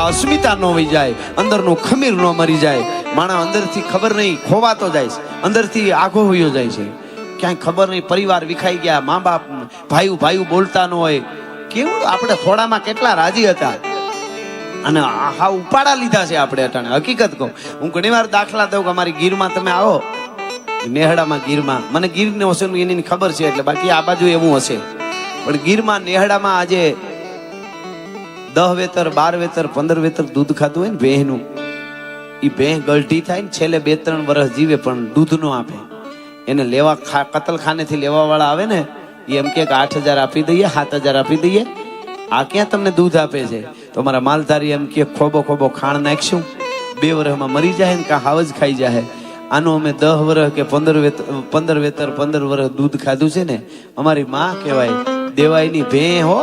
અસ્મિતા ન વહી જાય, અંદરનું ખમીર ન મરી જાય. માણસ અંદરથી ખબર નહીં ખોવાતો જાય છે, અંદરથી આઘો હોયો જાય છે. ક્યાંય ખબર નહીં, પરિવાર વિખાઈ ગયા, મા બાપ ભાઈ બોલતા ન હોય. કેવું આપણે થોડામાં કેટલા રાજી હતા અને હા ઉપાડા લીધા છે આપણે અટાણે. હકીકત કહું, હું ઘણી વાર દાખલા દઉં કે અમારી ગીરમાં તમે આવો, નેહડામાં ગીરમાં, મને ગીરને હશે એની ખબર છે એટલે, બાકી આ બાજુ એવું હશે. પણ ગીરમાં નેહડામાં આજે 10 વેતર 12 વેતર 15 વેતર દૂધ ખાધું હોય ને ભેંનું, એ ભેં ગલઢી થાય ને છેલ્લે 2-3 વર્ષ જીવે પણ દૂધ નો આપે. એને લેવા કતલખાનેથી લેવા વાળા આવે ને, એ એમ કે 8,000 આપી દઈએ, 7,000 આપી દઈએ, આ ક્યાં તમને દૂધ આપે છે? તો અમારા માલધારી એમ કે ખોબો ખાણ નાખશું, 2 વર્ષમાં મરી જાય ને કાં હાવજ ખાઈ જાય. આનું અમે 10 વર્ષ કે 15 વેતર 15 વર્ષ દૂધ ખાધું છે ને. અમારી માં કહેવાય દેવાયની ભેં હો,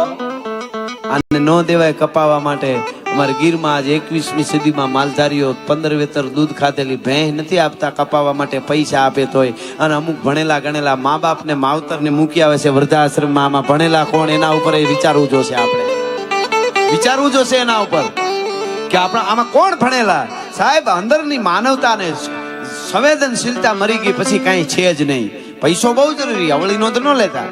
આને ન દેવાય કપાવવા માટે. અમારા ગીરમાં આજે 21મી સદીમાં માલધારીઓ 15 વેતર દૂધ ખાધેલી ભેં નથી આપતા કપાવવા માટે, પૈસા આપે તોય. અને અમુક ભણેલા ગણેલા મા બાપ ને માવતર ને મૂકી આવે છે વૃદ્ધાશ્રમમાં. આમાં ભણેલા કોણ, એના ઉપર વિચારવું જોશે. આપણે વિચારવું જોશે એના ઉપર કે આપણા આમાં કોણ ભણેલા. સાહેબ, અંદરની માનવતાને સંવેદનશીલતા મરી ગઈ પછી કઈ છે જ નહીં. પૈસો બહુ જરૂરી, અવળી નો તો ન લેતા.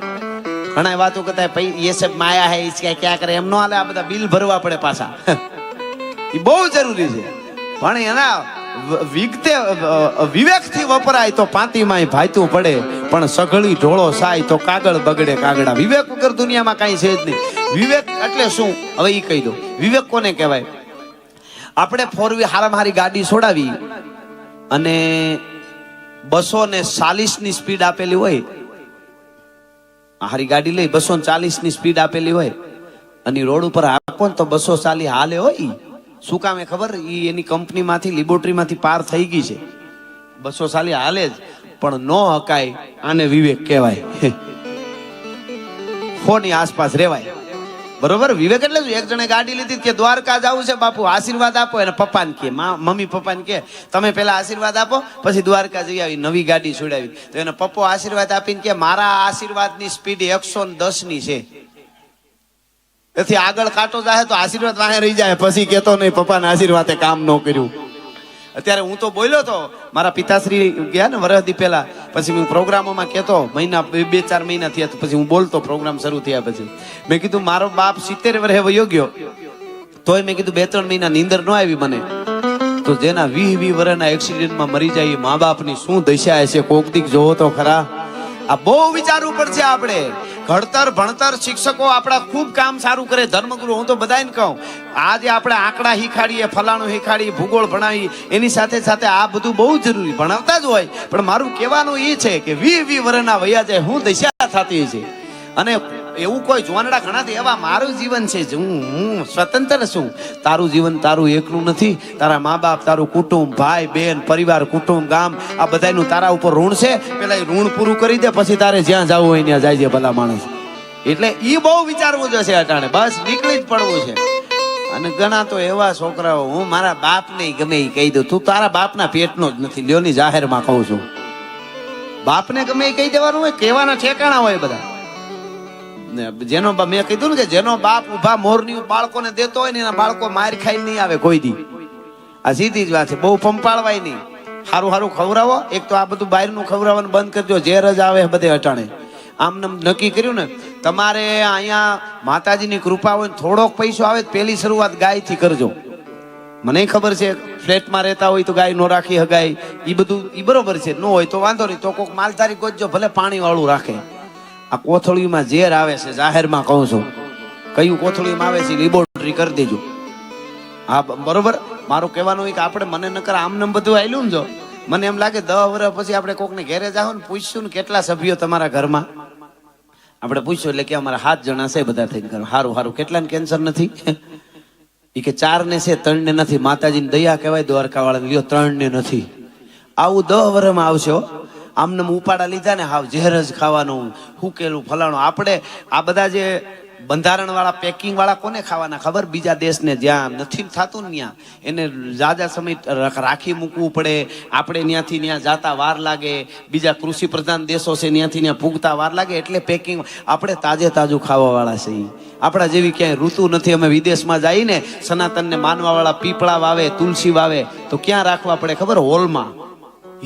ઘણા વાતો કરતા ये सब माया है, इसका क्या करे, એમ નો હાલે. આ બધા બિલ ભરવા પડે પાછા, એ બહુ જરૂરી છે. પણ એના વિવેકથી વપરાય તો પાંતીમાં ભાયતું પડે, પણ સઘળી ઢોળો સાય તો કાગળ બગડે કાગડા. વિવેક વગર દુનિયામાં કઈ છે જ નહીં. વિવેક એટલે શું હવે એ કહી દો. વિવેક કોને કહેવાય? આપણે 4 હારામાં હારી ગાડી છોડાવી અને 240 ની સ્પીડ આપેલી હોય, હારી ગાડી લઈ 240 ની સ્પીડ આપેલી હોય અને રોડ ઉપર આપો ને તો 240 હાલે હોય. શું કામે ખબર? એની કંપની માંથી લેબોરેટરી માંથી પાર થઈ ગઈ છે, 240 હાલે જ. પણ નો હકાય, આને વિવેક કહેવાય. ફોની આસપાસ રેવાય, બરોબર? વિવેક એટલે શું? એક જણે ગાડી લીધી કે દ્વારકા જવું છે બાપુ, આશીર્વાદ આપો. એને પપ્પાને કે, મમ્મી પપ્પાને કે તમે પેલા આશીર્વાદ આપો પછી દ્વારકા જઈ આવી. નવી ગાડી છોડાવી તો એને પપ્પો આશીર્વાદ આપીને કે મારા આશીર્વાદની સ્પીડ 110 ની છે, એથી આગળ કાંટો જાય તો આશીર્વાદ વાહે રહી જાય. પછી કેતો નહીં પપ્પાના આશીર્વાદે કામ ન કર્યું. અત્યારે હું તો બોલ્યો તો, મારા પિતાશ્રી ગયા ને વરસદી પહેલા, પછી હું પ્રોગ્રામોમાં કહેતો, મહિના 2-4 મહિના થયા પછી હું બોલતો પ્રોગ્રામ શરૂ થયા પછી. મેં કીધું મારો બાપ 70 વર્ષે વયો ગયો તોય મેં કીધું 2-3 મહિના નીંદર ન આવી મને. તો જેના 20 વર્ષના એક્સિડન્ટમાં મરી જાય એ મા બાપની શું દશા હશે? કોક દીક જોવો તો ખરા. આ બહુ વિચારવું પડશે આપણે. ઘડતર ભણતર શિક્ષકો આપણા ખૂબ કામ સારું કરે, ધર્મગુરુ. હું તો બધાને કહું, આજે આપણે આંકડા શીખાડીએ, ફલાણું શીખાડીએ, ભૂગોળ ભણાવીએ, એની સાથે સાથે આ બધું બહુ જરૂરી, ભણાવતા જ હોય. પણ મારું કહેવાનું એ છે કે 20 વર્ષના વયા જાય હું દશા થતી છે. અને એવું કોઈ જોવાનડા ઘણા એવા, મારું જીવન છે, હું સ્વતંત્ર છું. તારું જીવન તારું એકલું નથી. તારા મા બાપ, તારું કુટુંબ, ભાઈ બહેન, પરિવાર, કુટુંબ, ગામ, આ બધાનું તારા ઉપર ઋણ છે. પેલા એ ઋણ પૂરું કરી દે, પછી તારે જ્યાં જવું હોય ત્યાં જાય છે ભલા માણસ. એટલે એ બહુ વિચારવું જશે અટાણે. બસ નીકળી જ પડવું છે. અને ઘણા તો એવા છોકરાઓ, હું મારા બાપ ને ગમે એ કહી દઉં, તું તારા બાપના પેટનો જ નથી. લ્યોની જાહેરમાં કહું છું, બાપને ગમે એ કહી દેવાનું હોય, કહેવાના ઠેકાણા હોય બધા. જેનો મેં કીધું ને કે જેનો બાપ ઉભા મોરની બાળકોને દેતો હોય ને એના બાળકો માર ખાઈ નહીં આવે કોઈ દી. આ સીધી જ વાત છે. બહુ પંપાળવાય નહીં, સારું સારું ખવડાવો. એક તો આ બધું બહારનું ખવડાવવાનું બંધ કરજો. ઝેર જ આવે બધે અટાણે. આમ નક્કી કર્યું ને, તમારે અહીંયા માતાજીની કૃપા હોય, થોડોક પૈસો આવે પહેલી શરૂઆત ગાયથી કરજો. મને ખબર છે ફ્લેટમાં રહેતા હોય તો ગાય નો રાખી હગાય, એ બધું એ બરોબર છે. ન હોય તો વાંધો નહીં, તો કોઈક માલધારી ગોતજો, ભલે પાણી વાળું રાખે. આ કોથળીમાં ઝેર આવે છે, જાહેરમાં કહું છું. કયું કોથળીમાં આવે છે લેબોરેટરી કરી દેજો. હા બરોબર. મારું કહેવાનું હોય કે આપણે મને નકર આમનામ બધું આયલું ને, જો મને એમ લાગે 10 વર્ષ પછી આપણે કોકને ઘેરે જાવ ને પૂછશું ને કેટલા સભ્યો તમારા ઘરમાં, આપણે પૂછ્યું એટલે કે અમારા 7 જણા છે બધા થઈને ઘર. સારું સારું. કેટલાને કેન્સર નથી? એ કે 4 ને છે, 3 ને નથી. માતાજીની દયા કહેવાય દ્વારકા વાળાને, લ્યો 3 ને નથી. આવું 10 વર્ષમાં આવશે. આમને ઉપાડા લીધા ને હાવ ઝેર જ ખાવાનું, હુકેલું ફલાણું. આપણે આ બધા જે બંધારણ વાળા પેકિંગ વાળા કોને ખાવાના ખબર? બીજા દેશને, જ્યાં નથી થતું ને ત્યાં એને જાજા સમય રાખી મૂકવું પડે. આપણે ત્યાંથી ત્યાં જાતા વાર લાગે, બીજા કૃષિ પ્રધાન દેશો છે ત્યાંથી ત્યાં પૂગતા વાર લાગે, એટલે પેકિંગ. આપણે તાજે તાજું ખાવા વાળા છે. આપણા જેવી ક્યાંય ઋતુ નથી. અમે વિદેશમાં જઈને સનાતનને માનવા વાળા પીપળા વાવે, તુલસી વાવે, તો ક્યાં રાખવા પડે ખબર? હોલમાં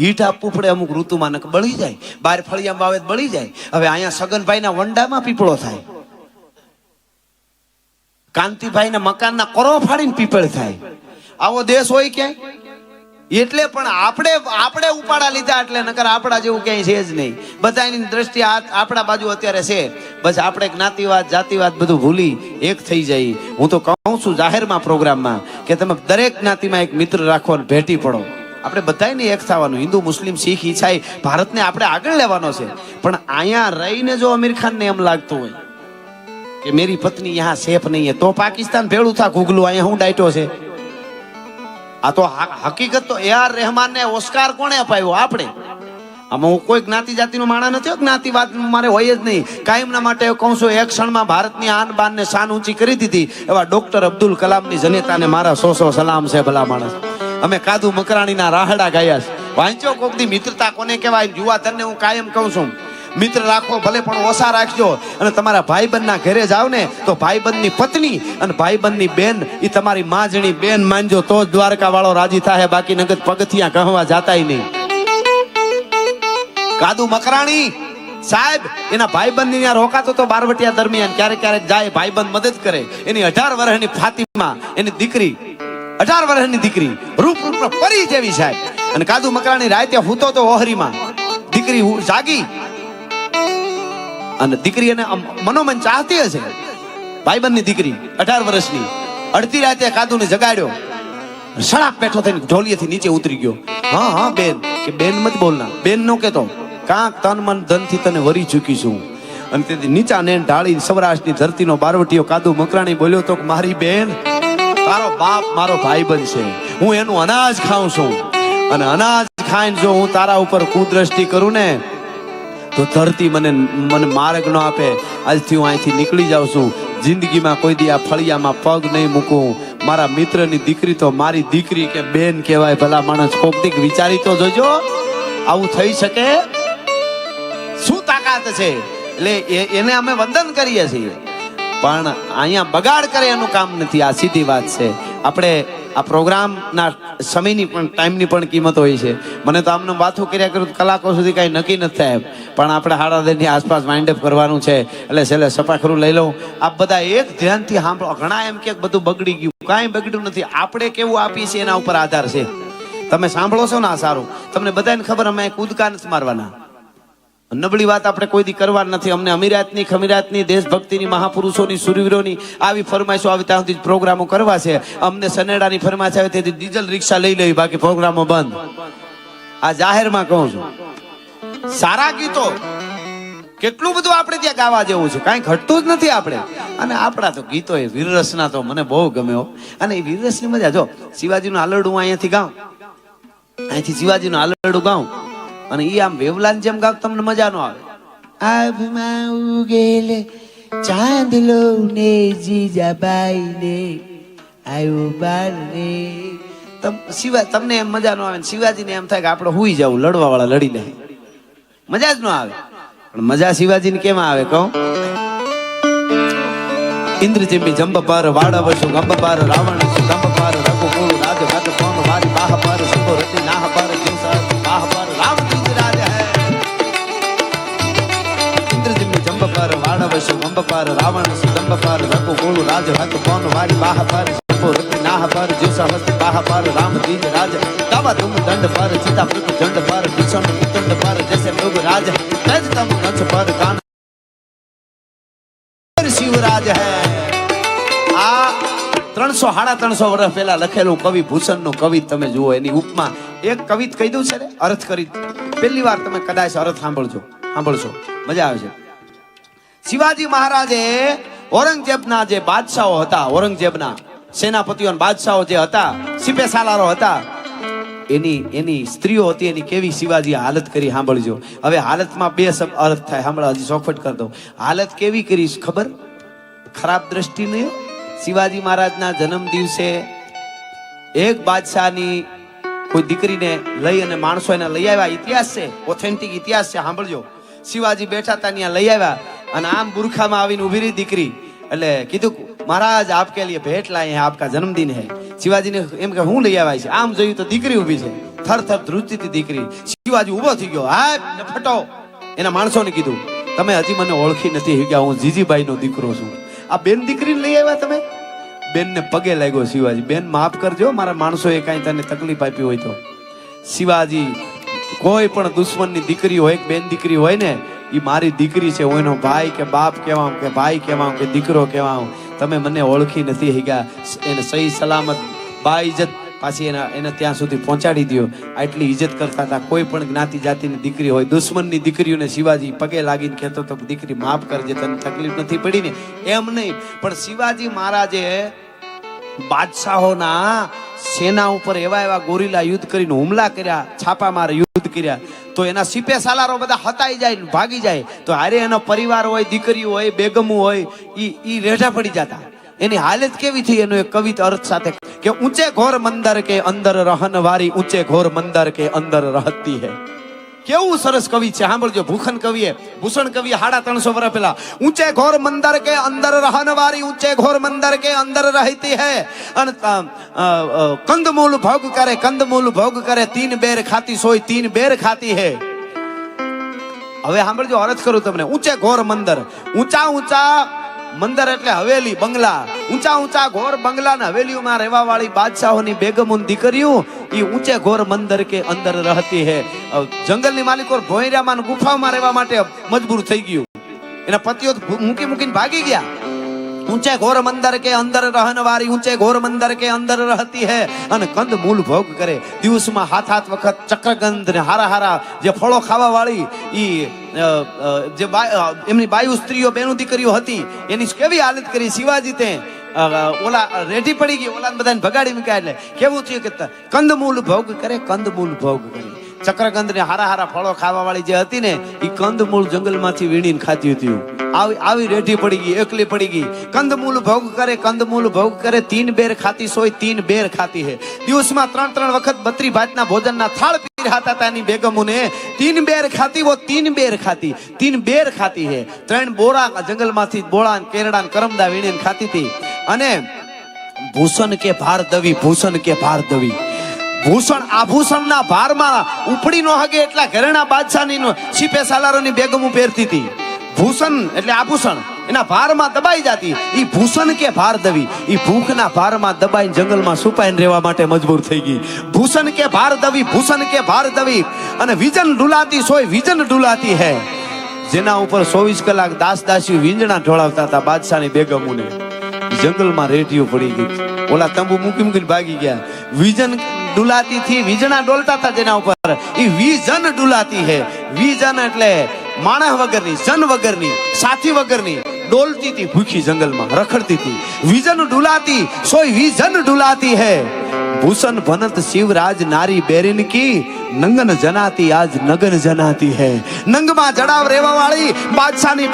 હીટ આપવું પડે અમુક ઋતુમાં, નક બળી જાય. બહાર ફળિયામાં વાવે બળી જાય. હવે અહીંયા સગનભાઈના વંડામાં પીપળો થાય, કાંતિભાઈના મકાનના કરો ફાડીને પીપળ થાય. આવો દેશ હોય ક્યાંય? એટલે પણ આપણે ઉપાડા લીધા એટલે, નકર આપણા જેવું ક્યાંય છે જ નહીં. બધાની દ્રષ્ટિએ આપણા બાજુ અત્યારે છે. બસ આપણે જ્ઞાતિવાદ જાતિવાદ બધું ભૂલી એક થઈ જાય. હું તો કહું છું જાહેરમાં પ્રોગ્રામમાં કે તમે દરેક જ્ઞાતિમાં એક મિત્ર રાખો અને ભેટી પડો. આપણે બધાને એક થવાનું. હિન્દુ મુસ્લિમ શીખ ઈસાઈ ભારતને આપણે આગળ લેવાનો છે. પણ અહીંયા રહીને જો આમિર ખાનને એમ લાગતું હોય કે મેરી પત્ની યહાં સેફ નહીં હે, તો પાકિસ્તાન ભેળું થા ઘૂગલું. અહીંયા હું ડાયટો છે. આ તો હકીકત તો AR રહેમાનને ઓસ્કાર કોણે અપાયો? આપણે. આમાં હું કોઈ જ્ઞાતિ જાતિનો માણસ નથી. જ્ઞાતિવાદ મારે હોય જ નહીં. કાયમના માટે કહું છું, એક ક્ષણમાં ભારતની આન બાન ને શાન ઊંચી કરી દીધી એવા ડોક્ટર અબ્દુલ કલામની જનેતાને મારા 100 સલામ છે. ભલા માણસ. અમે કાદુ મકરાણીના રાહડા ગાયા છે. વાંચો કોકની મિત્રતા કોને કહેવાય? યુવાધનને હું કાયમ કહું છું, મિત્ર રાખો, ભલે પણ ઓછા રાખજો. અને તમારા ભાઈબંધના ઘરે જાવ ને તો ભાઈબંધની પત્ની અને ભાઈબંધની બેન એ તમારી માજણી બેન માનજો, તો જ દ્વારકા વાળો રાજી થાય. બાકી નગદ પગથિયા કહવા જાતાય નહીં. કાદુ મકરાણી સાહેબ એના ભાઈબંધની ત્યાં રોકાતો તો બારવટિયા દરમિયાન ક્યારેક ક્યારેક જાય, ભાઈબંધ મદદ કરે. એની 18 વર્ષની ફાતિમા, એની દીકરી, 18 વર્ષની દીકરી, રૂપ પરી જેવી સાહેબ. અને કાદુ મકરાણી રાતે હૂતો તો ઓહરીમાં, દીકરી જાગી અને દીકરી એને મનોમન ચાહતી હશે. ભાઈબંધની દીકરી 18 વર્ષની અડધી રાતે કાદુને જગાડ્યો. સડાપ બેઠો થઈને ઢોલીએથી નીચે ઉતરી ગયો. હા બેન, કે બેન મત બોલના, બેન નો કેતો, કાંક તન મન ધન થી તને વરી ચૂકી છું. અને તેથી નીચા નેન ઢાળી સૌરાષ્ટ્રની ધરતીનો બારવટીયો કાદુ મકરાણી બોલ્યો તો, મારી બેન, તારો બાપ મારો ભાઈબંધ છે. હું એનું અનાજ ખાઉં છું, અને અનાજ ખાઈને જો હું તારા ઉપર કુદ્રષ્ટિ કરું ને તો ધરતી મને માર્ગ ન આપે. આજથી હું અહીંથી નીકળી જાઉં છું. જિંદગીમાં કોઈ દી આ ફળિયામાં પગ નહીં મૂકું. મારા મિત્રની દીકરી તો મારી દીકરી કે બેન કહેવાય. ભલા માણસ કોક દીક વિચારી તો જોજો, આવું થઈ શકે? શું તાકાત છે? એટલે એને અમે વંદન કરીએ છીએ, પણ અહીંયા બગાડ કરે એનું કામ નથી. આ સીધી વાત છે. આપણે આ પ્રોગ્રામના સમયની પણ ટાઈમની પણ કિંમત હોય છે. મને તો આમને વાતો કર્યા કરું કલાકો સુધી કાંઈ નક્કી નથી થાય, પણ આપણે 8:30 આસપાસ વાઇન્ડ અપ કરવાનું છે. એટલે છેલ્લે સપાખરું લઈ લઉં. આપ બધા એક ધ્યાનથી સાંભળો. ઘણા એમ કે બધું બગડી ગયું, કાંઈ બગડ્યું નથી. આપણે કેવું આપીએ છીએ એના ઉપર આધાર છે. તમે સાંભળો છો ને આ સારું. તમને બધાને ખબર, અમે કૂદકા નથી મારવાના. નબળી વાત આપણે કોઈ દી કરવા નથી. અમને અમીરાતની ખમીરાતની દેશભક્તિની મહાપુરુષોની સુરવીરોની આવી ફરમાઈશો આવી ત્યાં સુધી પ્રોગ્રામો કરવા છે. અમને સનેડાની ફરમાઈશ આવે તેથી ડીઝલ રિક્ષા લઈ લેવી, બાકી પ્રોગ્રામો બંધ. આ જાહેરમાં કહું છું. સારા ગીતો કેટલું બધું આપણે ત્યાં ગાવા જેવું છે, કાંઈ ઘટતું જ નથી આપણે. અને આપણા તો ગીતો એ વીરરસના તો મને બહુ ગમે હો. અને એ વીરરસની મજા, જો શિવાજીનું આલરડું અહીંયાથી ગાઉં, અહીંથી શિવાજીનું આલરડું ગાઉં અને ઈ આમ વેવલાન જેમ ગાવ તમને મજા ન આવે. આભમાં ઉગેલે ચાંદલો ને જીજાબાઈ ને આયો બાર રે. તમને એમ મજા ન આવે. શિવાજીને એમ થાય કે આપણે હુઈ જવું, લડવા વાળા લડી લે, મજા જ ન આવે. પણ મજા શિવાજીને કેમ આવે કહો? ઇન્દ્રજીમી જંબ પર વાડવશું ગંબ પર રાવણ ગંબ પર રઘુકુળ રાજ ગત કોણ મારી બાહ પર સંભો રતિ નાહ પર જીવસર બાહ પર રામ તીજ રાજ હૈ. ઇન્દ્રજીમી જંબ પર વાડવશું ગંબ પર રાવણ ગંબ પર રઘુકુળ રાજ ગત કોણ મારી બાહ પર સંભો રતિ નાહ પર જીવસર હસ્ત બાહ પર રામ તીજ રાજ. કાવા તુમ દંડ પર સીતા મૃત દંડ પર ભીષણ મુતંડ પર જૈસે મૃગ રાજ તજ તમ નચ પર કાન શિવરાજ હૈ. આ 300-350 વર્ષ પહેલા લખેલું કવિ ભૂષણ નું કવિત તમે જુઓ. એની ઉપમા એક કવિત કહી દઉં છે ને, અર્થ કરી પહેલી વાર તમે કદાચ અર્થ સાંભળશો, મજા આવશે. શિવાજી મહારાજે ઔરંગઝેબના જે બાદશાહો હતા, ઔરંગઝેબના સેનાપતિઓ બાદશાહો જે હતા, સિપે સાલારો હતા, એની સ્ત્રીઓ હતી, એની કેવી શિવાજી હાલત કરી સાંભળજો. હવે હાલતમાં બે અર્થ થાય, સાંભળો, હજી ચોખવટ કરી દઉં. હાલત કેવી કરી ખબર? ખરાબ દ્રષ્ટિ નહીં. શિવાજી મહારાજના જન્મ દિવસે એક બાદશાહની કોઈ દીકરીને લઈ અને માણસો એને લઈ આવ્યા. ઇતિહાસ છે, ઓથેન્ટિક ઇતિહાસ છે, સાંભળજો. શિવાજી બેઠા હતા ત્યાં લઈ આવ્યા અને આમ બુરખામાં આવીને ઉભી રહી દીકરી. એટલે કીધું મહારાજ આપકે लिए भेंट लाए हैं, आपका जन्मदिन है. શિવાજીને એમ કે હું લઈ આવ્યા છે. આમ જોયું તો દીકરી ઊભી છે, થર થર ધ્રુજતી હતી દીકરી. શિવાજી ઊભો થઈ ગયો, હા ને ફટો. એના માણસોને કીધું તમે હજી મને ઓળખી નથી કે હું જીજીબાઈ નો દીકરો છું. આ બેન દીકરીને લઈ આવ્યા તમે? બેન ને પગે લાગ્યો શિવાજી, બેન માફ કરજો, મારા માણસોએ કઈ તને તકલીફ આપી હોય તો. શિવાજી કોઈ પણ દુશ્મનની દીકરી હોય, બેન દીકરી હોય ને, એ મારી દીકરી છે, હું એનો ભાઈ કે બાપ કહેવાઉં કે ભાઈ કહેવાઉં કે દીકરો કહેવાઉં. તમે મને ઓળખી નથી હિગા, એને સહી સલામત બા ઇજ્જત પાછી એને ત્યાં સુધી પહોંચાડી દો. આટલી ઇજ્જત કરતા હતા. કોઈ પણ જ્ઞાતિ જાતિની દીકરી હોય, દુશ્મનની દીકરીઓને શિવાજી પગે લાગીને કહેતો તો દીકરી માફ કરજે, તને તકલીફ નથી પડી ને. એમ નહીં, પણ શિવાજી મહારાજે બાદશાહોના સેના ઉપર એવા એવા ગોરીલા યુદ્ધ કરીને હુમલા કર્યા, છાપા મારે યુદ્ધ કર્યા. તો એના સિપે સાલારો બધા હતાઈ જાય ને ભાગી જાય. તો હારે એનો પરિવાર હોય, દીકરીઓ હોય, બેગમો હોય, ઈ રેઢા પડી જતા. એની હાલત કેવી થઈ એનો એક કવિતા અર્થ સાથે કે ઊંચે ઘોર મંદર કે અંદર રહન વારી, ઊંચે ઘોર મંદર કે અંદર રહતી હૈ. કેવું સરસ કવિ છે, સાંભળજો. ભૂષણ કવિએ 350 વર્ષ પહેલા ઊંચે ઘોર મંદર કે અંદર રહન વારી, ઊંચે ઘોર મંદર કે અંદર રહેતી હૈ. અને કંદમૂલ ભોગ કરે, કંદમૂલ ભોગ કરે, 3 બેર ખાતી સોય 3 બેર ખાતી હૈ. હવે સાંભળજો, અરજ કરું તમને. ઊંચે ઘોર મંદર, ઊંચા ઊંચા મંદર એટલે હવેલી, બંગલા. ઊંચા ઊંચા ઘોર બંગલા ને હવેલીઓમાં રહેવા વાળી બાદશાહોની બેગમોની દીકરીઓ ઈ ઊંચે ઘોર મંદર કે અંદર રહેતી હે. જંગલની માલિકો ભોંયરામાં ગુફામાં રહેવા માટે મજબૂર થઈ ગયું. એના પતિઓ મૂકીને ભાગી ગયા. ઊંચે ઘોર મંદર કે અંદર રહન વારી, ઊંચે ઘોર મંદર કે અંદર રહેતી હે. અને કંદ મૂળ ભોગ કરે. દિવસમાં હાથ વખત ચક્રગંધ ને હારા હારા જે ફળો ખાવા વાળી ઈ જે એમની બાયુ સ્ત્રીઓ બેનું દીકરીઓ હતી, એની કેવી હાલત કરી શિવાજી. તે ઓલા રેઢી પડી ગઈ, ઓલા બધાને ભગાડી મૂક્યા. એટલે કેવું થયું કે કંદમૂલ ભોગ કરે, કંદમૂલ ભોગ કરે. ચક્રગંધ ને હારા હારા ફળો ખાવા વાળી જે હતી ને, એ કંદમૂળ જંગલમાંથી વીણીને ખાતી હતી. આવી રેઢી પડી ગઈ, એકલી પડી ગઈ. કંદમૂલ ભોગ કરે, કંદમૂલ ભોગ કરે, 3 બેર ખાતી સોય 3 બેર ખાતી હે. દિવસમાં 3 વખત 32 ભાતના ભોજનના થાળ પીરહાતા હતા એની બેગમોને. 3 બેર ખાતી, વો 3 બેર ખાતી, 3 બેર ખાતી હે. 3 બોરા જંગલમાંથી બોળા ને કેરડા ને કરમદા વીણીને ખાતી હતી. અને ભૂષણ કે ભાર દવી, ભૂષણ કે ભાર દવી. ભૂષણ આભૂષણના ભારમાં ઉપડી નો હગે એટલા ઘરેણા બાદશાહની સિપે સાલારોની બેગમો પહેરતી હતી. ભૂષણ એટલે આભૂષણ, એના ભારમાં દબાઈ જતી. ઈ ભૂષણ કે ભાર દવી, ઈ ભૂખના ભારમાં દબાઈને જંગલમાં છુપાઈને રહેવા માટે મજબૂર થઈ ગઈ. ભૂષણ કે ભાર દવી, ભૂષણ કે ભાર દવી. અને વિજન ઢુલાતી સોય વિજન ઢુલાતી હે. જેના ઉપર 24 કલાક દાસદાસીઓ વીંજણા ઢોળાવતા હતા બાદશાહની બેગમોને. જંગલમાં રેડિયો પડી ગઈ. ઓલા તંબુ મૂકીને ભાગી ગયા. વિજન ડુલાતી થી વીજણા ડોલતા હતા જેના ઉપર, ઈ વિજન ડુલાતી હે. વિજન એટલે માણસ વગરની, જન વગરની, સાથી વગરની ડોલતી હતી, ભૂખી જંગલમાં રખડતી હતી. વિજન ડુલાતી સોય વિજન ડુલાતી હે. ભૂષણ ભનત શિવરાજ નારી બેરીન કી, નંગન જનાતી આજ નગન જનાતી હે. નંગમાં જડાવ રહેવા વાળી બાદશાહની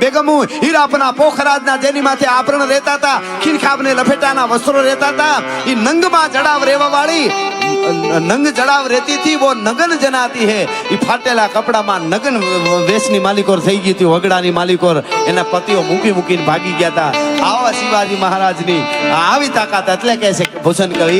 બેગમો હીરાપના પોખરાજના જેની માથે આભરણ રહેતા હતા, ખીરખાબને લપેટાના વસ્ત્રો રહેતા હતા, ઈ નંગમાં જડાવ રહેવા વાળી નંગ જડાવ રહેતી હતી, વો નગન જનાતી હે. ઈ ફાટેલા કપડામાં નગન વેશની માલિકોર થઈ ગઈ હતી, વગડાની માલિકોર. એના પતિઓ મૂકીને ભાગી ગયા હતા. આવા શિવાજી મહારાજની આવી તાકાત. એટલે કહે છે ભૂષણ કવિ,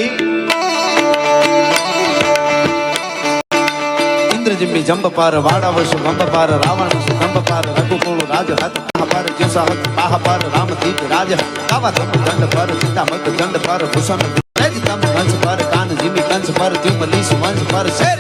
ઇન્દ્રજીમની જંબ પર વાડાવશું ગંબ પર, રાવણ ગંબ પર રઘુકુળ રાજ હત પર, જેસા હત પાહ પર રામદીપ રાજ, કાવા તમ દંડ પર સીતા મત દંડ પર, ભૂષણ તેજ તમ કંસ પર, કાન જીમી કંસ પર, જીમ લીસ વંશ પર, શેર